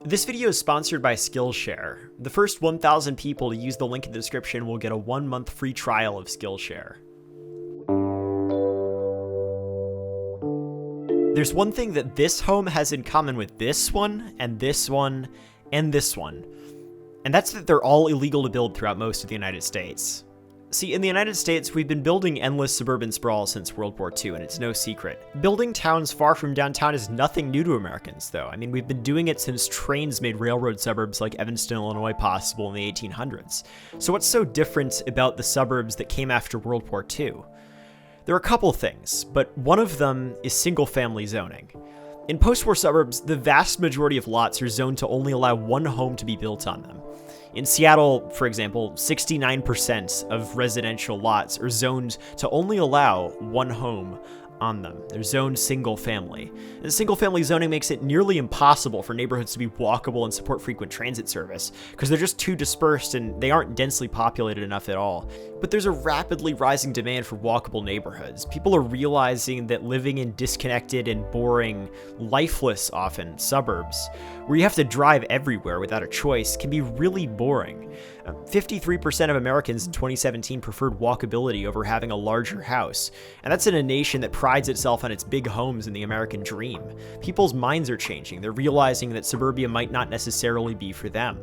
This video is sponsored by Skillshare. The first 1,000 people to use the link in the description will get a 1-month free trial of Skillshare. There's one thing that this home has in common with this one, and this one, and this one. And that's that they're all illegal to build throughout most of the United States. See, in the United States, we've been building endless suburban sprawl since World War II, and it's no secret. Building towns far from downtown is nothing new to Americans, though. I mean, we've been doing it since trains made railroad suburbs like Evanston, Illinois possible in the 1800s. So what's so different about the suburbs that came after World War II? There are a couple things, but one of them is single-family zoning. In post-war suburbs, the vast majority of lots are zoned to only allow one home to be built on them. In Seattle, for example, 69% of residential lots are zoned to only allow one home on them. They're zoned single family. And single family zoning makes it nearly impossible for neighborhoods to be walkable and support frequent transit service, because they're just too dispersed and they aren't densely populated enough at all. But there's a rapidly rising demand for walkable neighborhoods. People are realizing that living in disconnected and boring, lifeless often, suburbs, where you have to drive everywhere without a choice, can be really boring. 53% of Americans in 2017 preferred walkability over having a larger house, and that's in a nation that prides itself on its big homes and the American dream. People's minds are changing. They're realizing that suburbia might not necessarily be for them.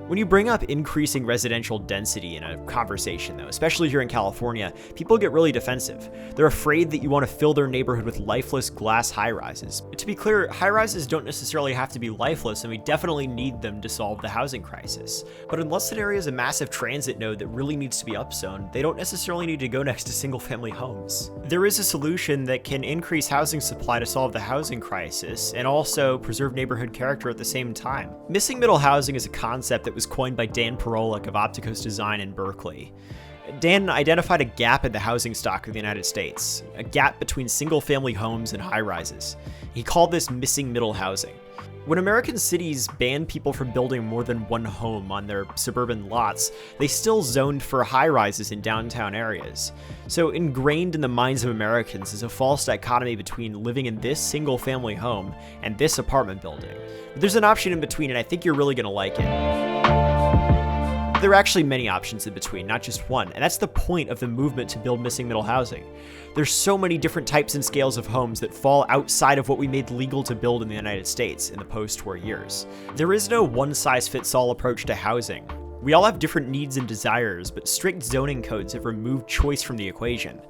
When you bring up increasing residential density in a conversation, though, especially here in California, people get really defensive. They're afraid that you want to fill their neighborhood with lifeless glass high-rises. To be clear, high-rises don't necessarily have to be lifeless, and we definitely need them to solve the housing crisis. But unless an area is a massive transit node that really needs to be upzoned, they don't necessarily need to go next to single-family homes. There is a solution that can increase housing supply to solve the housing crisis, and also preserve neighborhood character at the same time. Missing middle housing is a concept that was coined by Dan Perolic of Opticos Design in Berkeley. Dan identified a gap in the housing stock of the United States, a gap between single-family homes and high-rises. He called this missing middle housing. When American cities banned people from building more than one home on their suburban lots, they still zoned for high-rises in downtown areas. So ingrained in the minds of Americans is a false dichotomy between living in this single-family home and this apartment building. But there's an option in between, and I think you're really going to like it. There are actually many options in between, not just one, and that's the point of the movement to build missing middle housing. There's so many different types and scales of homes that fall outside of what we made legal to build in the United States in the post-war years. There is no one-size-fits-all approach to housing. We all have different needs and desires, but strict zoning codes have removed choice from the equation.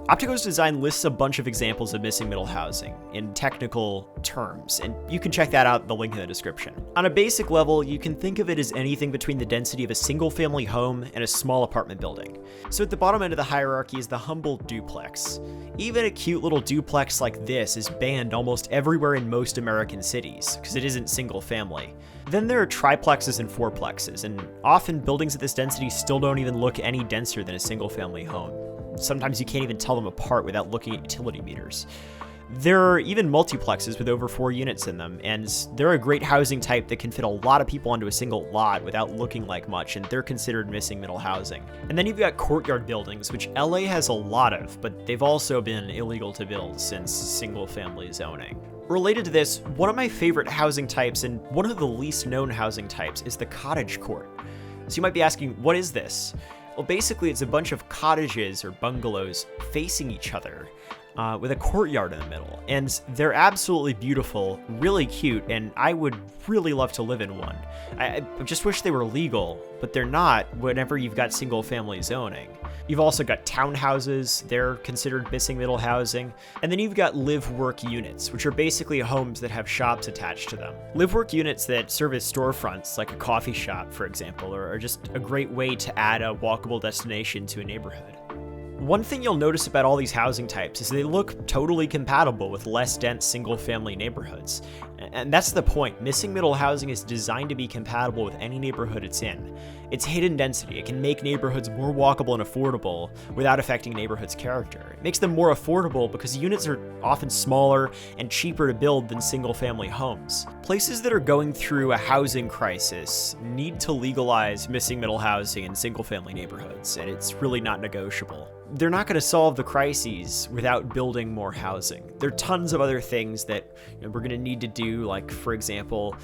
Opticos Design lists a bunch of examples of missing middle housing in technical terms, and you can check that out in the link in the description. On a basic level, you can think of it as anything between the density of a single-family home and a small apartment building. So at the bottom end of the hierarchy is the humble duplex. Even a cute little duplex like this is banned almost everywhere in most American cities, because it isn't single-family. Then there are triplexes and fourplexes, and often buildings at this density still don't even look any denser than a single-family home. Sometimes you can't even tell them apart without looking at utility meters. There are even multiplexes with over 4 units in them, and they're a great housing type that can fit a lot of people onto a single lot without looking like much, and they're considered missing middle housing. And then you've got courtyard buildings, which LA has a lot of, but they've also been illegal to build since single-family zoning. Related to this, one of my favorite housing types, and one of the least known housing types, is the cottage court. So you might be asking, what is this? Well, basically, it's a bunch of cottages or bungalows facing each other with a courtyard in the middle. And they're absolutely beautiful, really cute, and I would really love to live in one. I just wish they were legal, but they're not whenever you've got single-family zoning. You've also got townhouses, they're considered missing middle housing. And then you've got live-work units, which are basically homes that have shops attached to them. Live-work units that serve as storefronts, like a coffee shop, for example, are just a great way to add a walkable destination to a neighborhood. One thing you'll notice about all these housing types is they look totally compatible with less dense single-family neighborhoods. And that's the point. Missing middle housing is designed to be compatible with any neighborhood it's in. It's hidden density. It can make neighborhoods more walkable and affordable without affecting neighborhoods' character. It makes them more affordable because units are often smaller and cheaper to build than single-family homes. Places that are going through a housing crisis need to legalize missing middle housing in single-family neighborhoods, and it's really not negotiable. They're not going to solve the crises without building more housing. There are tons of other things that we're going to need to do, like, for example,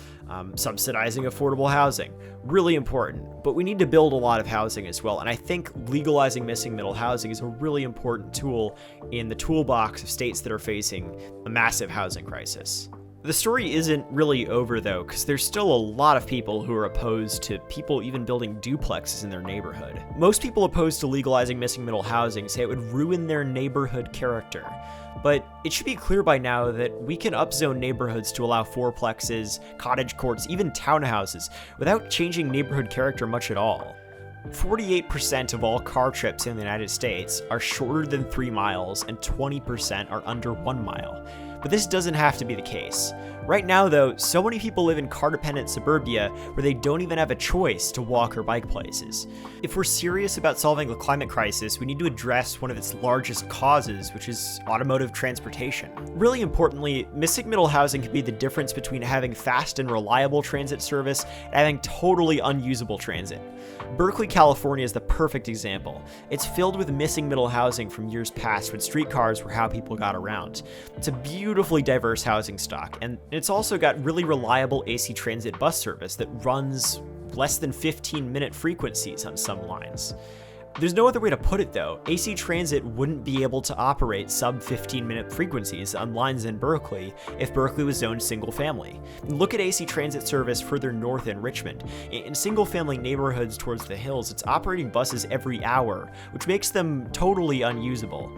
subsidizing affordable housing. Really important, but we need to build a lot of housing as well, and I think legalizing missing middle housing is a really important tool in the toolbox of states that are facing a massive housing crisis. The story isn't really over though, because there's still a lot of people who are opposed to people even building duplexes in their neighborhood. Most people opposed to legalizing missing middle housing say it would ruin their neighborhood character. But it should be clear by now that we can upzone neighborhoods to allow fourplexes, cottage courts, even townhouses, without changing neighborhood character much at all. 48% of all car trips in the United States are shorter than 3 miles, and 20% are under 1 mile. But this doesn't have to be the case. Right now, though, so many people live in car-dependent suburbia where they don't even have a choice to walk or bike places. If we're serious about solving the climate crisis, we need to address one of its largest causes, which is automotive transportation. Really importantly, missing middle housing could be the difference between having fast and reliable transit service and having totally unusable transit. Berkeley, California is the perfect example. It's filled with missing middle housing from years past when streetcars were how people got around. It's a beautifully diverse housing stock, and it's also got really reliable AC transit bus service that runs less than 15-minute frequencies on some lines. There's no other way to put it though. AC Transit wouldn't be able to operate sub 15-minute frequencies on lines in Berkeley if Berkeley was zoned single family. Look at AC Transit service further north in Richmond. In single family neighborhoods towards the hills, it's operating buses every hour, which makes them totally unusable.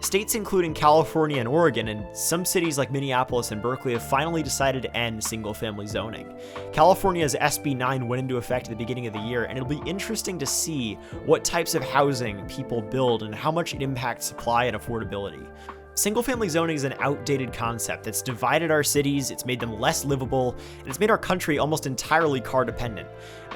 States including California and Oregon, and some cities like Minneapolis and Berkeley have finally decided to end single-family zoning. California's SB 9 went into effect at the beginning of the year, and it'll be interesting to see what types of housing people build and how much it impacts supply and affordability. Single-family zoning is an outdated concept that's divided our cities, it's made them less livable, and it's made our country almost entirely car-dependent.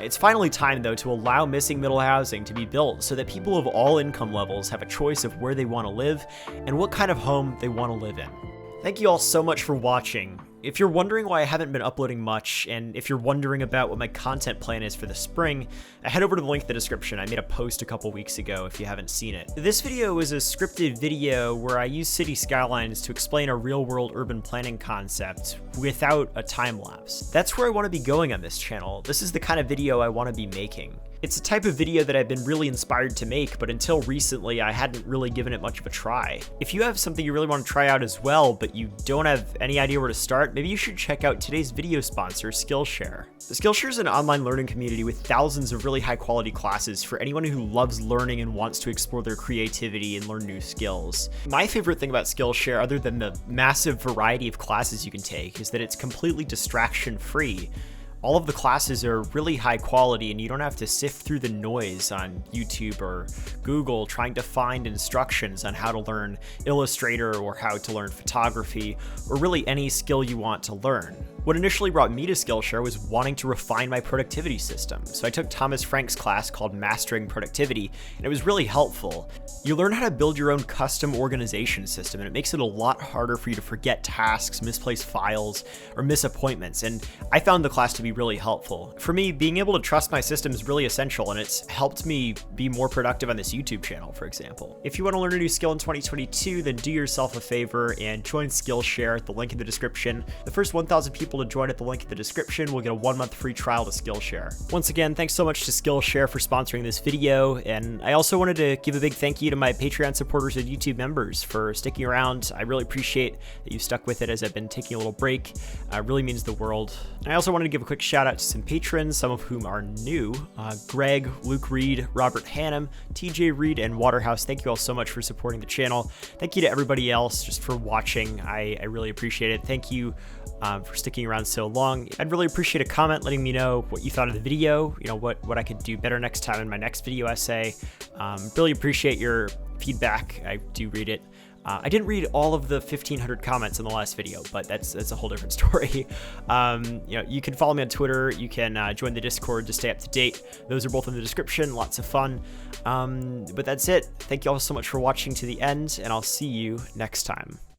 It's finally time, though, to allow missing middle housing to be built so that people of all income levels have a choice of where they want to live and what kind of home they want to live in. Thank you all so much for watching. If you're wondering why I haven't been uploading much, and if you're wondering about what my content plan is for the spring, head over to the link in the description. I made a post a couple weeks ago if you haven't seen it. This video is a scripted video where I use city skylines to explain a real-world urban planning concept without a time lapse. That's where I want to be going on this channel. This is the kind of video I want to be making. It's a type of video that I've been really inspired to make, but until recently I hadn't really given it much of a try. If you have something you really want to try out as well, but you don't have any idea where to start, maybe you should check out today's video sponsor, Skillshare. Skillshare is an online learning community with thousands of really high quality classes for anyone who loves learning and wants to explore their creativity and learn new skills. My favorite thing about Skillshare, other than the massive variety of classes you can take, is that it's completely distraction free. All of the classes are really high quality and you don't have to sift through the noise on YouTube or Google trying to find instructions on how to learn Illustrator or how to learn photography or really any skill you want to learn. What initially brought me to Skillshare was wanting to refine my productivity system. So I took Thomas Frank's class called Mastering Productivity, and it was really helpful. You learn how to build your own custom organization system, and it makes it a lot harder for you to forget tasks, misplace files, or miss appointments, and I found the class to be really helpful. For me, being able to trust my system is really essential, and it's helped me be more productive on this YouTube channel, for example. If you want to learn a new skill in 2022, then do yourself a favor and join Skillshare at the link in the description. The first 1,000 people to join at the link in the description will get a 1-month free trial to Skillshare. Once again, thanks so much to Skillshare for sponsoring this video, and I also wanted to give a big thank you to my Patreon supporters and YouTube members for sticking around. I really appreciate that you stuck with it as I've been taking a little break. It really means the world. And I also wanted to give a quick shout out to some patrons, some of whom are new. Greg, Luke Reed, Robert Hannum, TJ Reed, and Waterhouse. Thank you all so much for supporting the channel. Thank you to everybody else just for watching. I really appreciate it. Thank you for sticking around so long. I'd really appreciate a comment letting me know what you thought of the video, you know, what I could do better next time in my next video essay. Really appreciate your feedback. I do read it. I didn't read all of the 1,500 comments in the last video, but that's a whole different story. You can follow me on Twitter. You can join the Discord to stay up to date. Those are both in the description. Lots of fun. But that's it. Thank you all so much for watching to the end, and I'll see you next time.